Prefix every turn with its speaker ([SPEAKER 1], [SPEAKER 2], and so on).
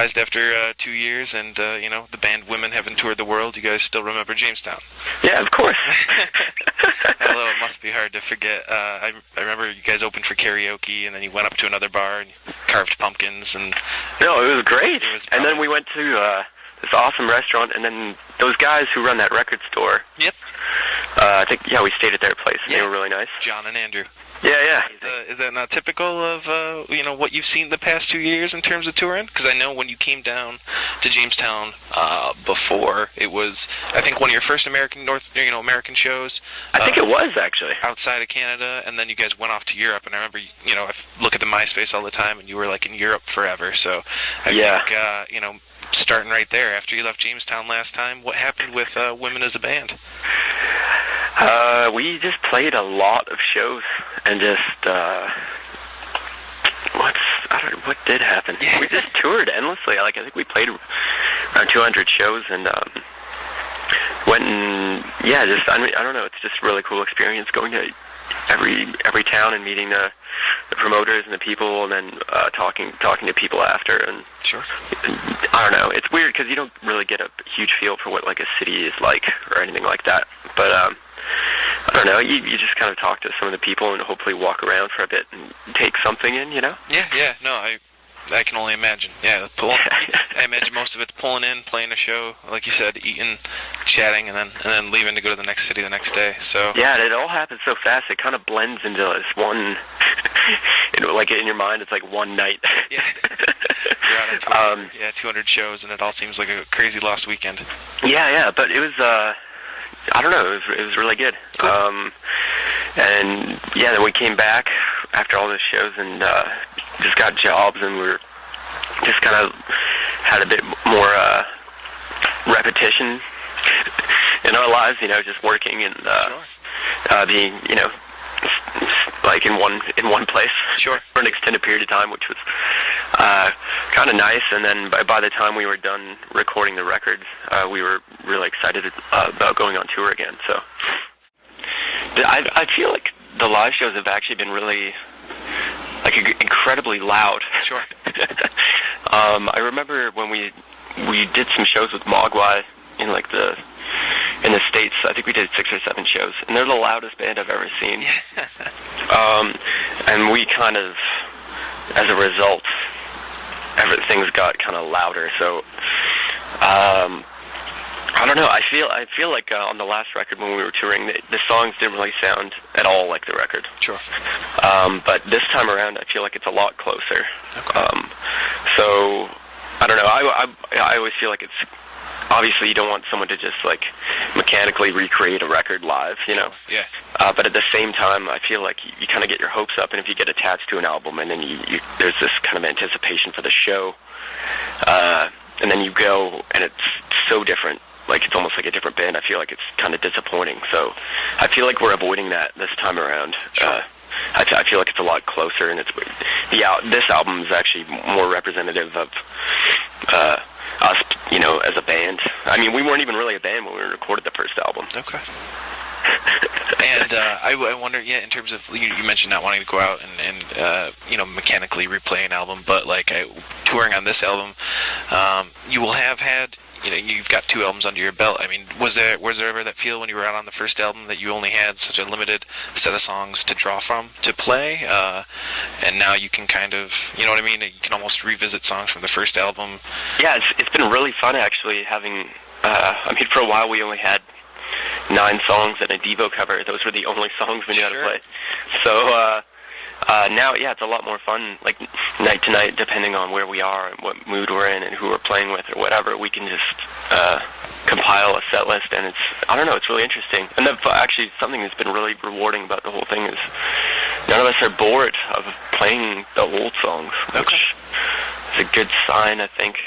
[SPEAKER 1] surprised after 2 years and, the band Women haven't toured the world, you guys still remember Jamestown?
[SPEAKER 2] Yeah, of course.
[SPEAKER 1] Although it must be hard to forget. I remember you guys opened for karaoke, and then you went up to another bar and carved pumpkins. And
[SPEAKER 2] no, it was great.
[SPEAKER 1] And
[SPEAKER 2] then we went to this awesome restaurant, and then those guys who run that record store.
[SPEAKER 1] Yep.
[SPEAKER 2] We stayed at their place, and they were really nice.
[SPEAKER 1] John and Andrew.
[SPEAKER 2] Yeah.
[SPEAKER 1] Is that not typical of what you've seen the past 2 years in terms of touring? Because I know when you came down to Jamestown before, it was I think one of your first American shows.
[SPEAKER 2] I think it was actually
[SPEAKER 1] outside of Canada, and then you guys went off to Europe. And I remember I look at the MySpace all the time, and you were like in Europe forever. So I think starting right there after you left Jamestown last time, what happened with Women as a band?
[SPEAKER 2] We just played a lot of shows, and just what did happen?
[SPEAKER 1] Yeah.
[SPEAKER 2] We just toured endlessly. I think we played around 200 shows, and went and I don't know. It's just a really cool experience going to every town and meeting the promoters and the people, and then talking to people after. And
[SPEAKER 1] sure.
[SPEAKER 2] I don't know. It's weird because you don't really get a huge feel for what like a city is like or anything like that. But I don't know. You just kind of talk to some of the people and hopefully walk around for a bit and take something in.
[SPEAKER 1] Yeah. No, I can only imagine. Yeah, I imagine most of it's pulling in, playing a show, like you said, eating, chatting, and then leaving to go to the next city the next day. So
[SPEAKER 2] yeah, it all happens so fast. It kind of blends into this one. Like in your mind, it's like one night.
[SPEAKER 1] Yeah. You're out on 200 shows, and it all seems like a crazy lost weekend.
[SPEAKER 2] Yeah, but it was. I don't know. It was really good.
[SPEAKER 1] Cool.
[SPEAKER 2] And then we came back after all those shows and just got jobs, and we were just kind of had a bit more repetition in our lives, just working and being, like in one place for an extended period of time, which was kind of nice. And then by the time we were done recording the records, we were really excited about going on tour again. So I feel like the live shows have actually been really incredibly loud.
[SPEAKER 1] Sure.
[SPEAKER 2] I remember when we did some shows with Mogwai in the States. I think we did 6 or 7 shows, and they're the loudest band I've ever seen. And we kind of, as a result, things got kind of louder. So I don't know. I feel like on the last record when we were touring, the songs didn't really sound at all like the record.
[SPEAKER 1] Sure.
[SPEAKER 2] But this time around, I feel like it's a lot closer.
[SPEAKER 1] Okay.
[SPEAKER 2] So I don't know. I always feel like it's obviously you don't want someone to just like mechanically recreate a record live,
[SPEAKER 1] Yeah.
[SPEAKER 2] But at the same time, I feel like you kind of get your hopes up, and if you get attached to an album, and then there's this kind of anticipation for the show, and then you go, and it's so different. Like it's almost like a different band. I feel like it's kind of disappointing. So I feel like we're avoiding that this time around.
[SPEAKER 1] Sure.
[SPEAKER 2] I feel like it's a lot closer, and this album is actually more representative of us, as a band. I mean, we weren't even really a band when we recorded the first album.
[SPEAKER 1] Okay. And I wonder, in terms of, you mentioned not wanting to go out and mechanically replay an album, but touring on this album, you will have had, you've got 2 albums under your belt. I mean, was there ever that feel when you were out on the first album that you only had such a limited set of songs to draw from, to play, and now you can kind of, you know what I mean? You can almost revisit songs from the first album. Yeah,
[SPEAKER 2] it's been really fun actually having, for a while we only had 9 songs and a Devo cover. Those were the only songs we knew how to play. So now, it's a lot more fun, like night to night, depending on where we are and what mood we're in and who we're playing with or whatever. We can just compile a set list, and it's really interesting. And actually, something that's been really rewarding about the whole thing is none of us are bored of playing the old songs, which is a good sign, I think.